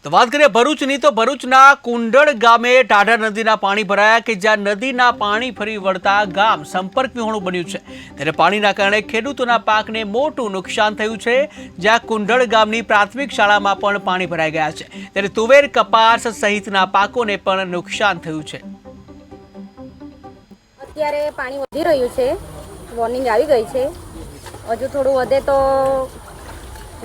તો વાત કરીએ ભરૂચની તો ભરૂચના કુંડળ ગામે ટાઢર નદીના પાણી ભરાયા કે જ્યાં નદીના પાણી ફરી વળતા ગામ સંપર્ક વિહોણું બન્યું છે। ત્યારે પાણીના કારણે ખેડૂતોના પાકને મોટું નુકસાન થયું છે। જ્યાં કુંડળ ગામની પ્રાથમિક શાળામાં પણ પાણી ભરાઈ ગયા છે। ત્યારે તુવેર કપાસ સહિતના પાકોને પણ નુકસાન થયું છે। અત્યારે પાણી વધી રહ્યું છે, વોર્નિંગ આવી ગઈ છે। હજુ થોડું વધે તો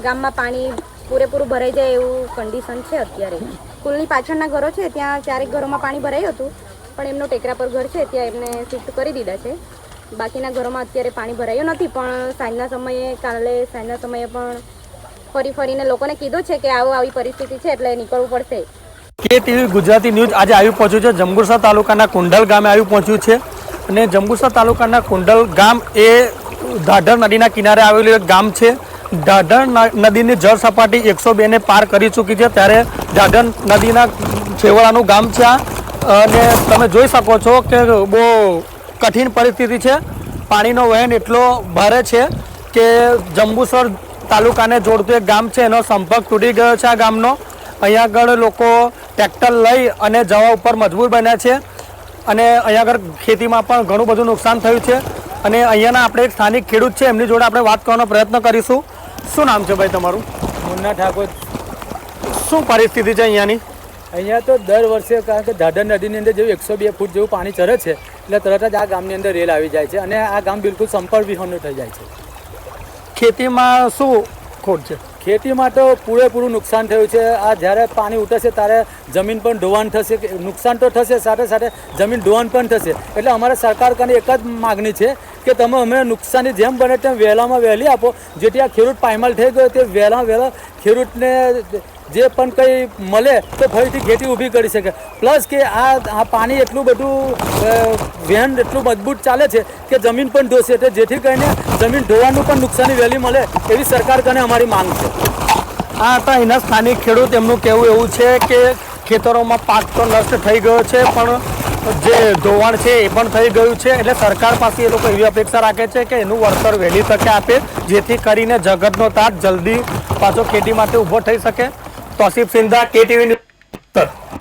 ગામમાં પાણી પૂરેપૂરું ભરાઈ જાય એવું કન્ડિશન છે। અત્યારે સ્કૂલની પાછળના ઘરો છે ત્યાં ચારેક ઘરોમાં પાણી ભરાયું હતું, પણ એમનો ટેકરા પર ઘર છે ત્યાં એમને શિફ્ટ કરી દીધા છે। બાકીના ઘરોમાં અત્યારે પાણી ભરાયું નથી, પણ સાંજના સમયે સાંજના સમયે પણ ફરીને લોકોને કીધું છે કે આવી પરિસ્થિતિ છે એટલે નીકળવું પડશે। KTV ગુજરાતી ન્યૂઝ આજે આવી પહોંચ્યું છે જંબુસર તાલુકાના કુંડલ ગામે આવી પહોંચ્યું છે। અને જંબુસર તાલુકાના કુંડલ ગામ એ ઢાઢર નદીના કિનારે આવેલું એક ગામ છે। ઢાઢર નદીની જળ સપાટી 102 ને પાર કરી ચૂકી છે। ત્યારે ઢાઢર નદીના છેવાડાનું ગામ છે અને તમે જોઈ શકો છો કે બહુ કઠિન પરિસ્થિતિ છે। પાણીનો વહેણ એટલો ભારે છે કે જંબુસર તાલુકાને જોડતું એક ગામ છે, એનો સંપર્ક તૂટી ગયો છે। આ ગામનો અહીંયા આગળ લોકો ટ્રેક્ટર લઈ અને જવા ઉપર મજબૂર બન્યા છે અને અહીંયા આગળ ખેતીમાં પણ ઘણું બધું નુકસાન થયું છે। અને અહીંયાના આપણે એક સ્થાનિક ખેડૂત છે, એમની જોડે આપણે વાત કરવાનો પ્રયત્ન કરીશું। શું નામ છે ભાઈ તમારું? મુન્ના ઠાકોર। શું પરિસ્થિતિ છે અહીંયાની? અહીંયા તો દર વર્ષે કારણ કે ઢાઢર નદીની અંદર જેવું 102 ફૂટ જેવું પાણી ચરે છે એટલે તરત જ આ ગામની અંદર રેલ આવી જાય છે અને આ ગામ બિલકુલ સંપર્ક વિહોણું થઈ જાય છે। ખેતીમાં શું ખોટ છે? ખેતીમાં તો પૂરેપૂરું નુકસાન થયું છે। આ જ્યારે પાણી ઉતરશે ત્યારે જમીન પણ ધોવાણ થશે, નુકસાન તો થશે, સાથે સાથે જમીન ધોવાણ પણ થશે। એટલે અમારે સરકાર કને એક જ માગણી છે કે તમે અમે નુકસાની જેમ બને તેમ વહેલામાં વહેલી આપો, જેથી આ ખેડૂત પાયમાલ થઈ ગયો તે વહેલામાં વહેલા ખેડૂતને જે પણ કંઈ મળે તો ફરીથી ખેતી ઊભી કરી શકે। પ્લસ કે આ પાણી એટલું બધું વહેણ એટલું મજબૂત ચાલે છે કે જમીન પણ ધોશે, એટલે જેથી કરીને જમીન ધોવાનું પણ નુકસાની વહેલી મળે એવી સરકાર કને અમારી માંગ છે। આ હતા એના સ્થાનિક ખેડૂત, એમનું કહેવું એવું છે કે ખેતરોમાં પાક તો નષ્ટ થઈ ગયો છે, પણ જે ધોવાણ છે એ પણ થઈ ગયું છે। એટલે સરકાર પાસે એ લોકો એવી અપેક્ષા રાખે છે કે એનું વળતર વહેલી તકે આપે, જેથી કરીને જગતનો તાત જલ્દી પાછો ખેતી માટે ઊભો થઈ શકે। Tauseef Sindha, KTV news.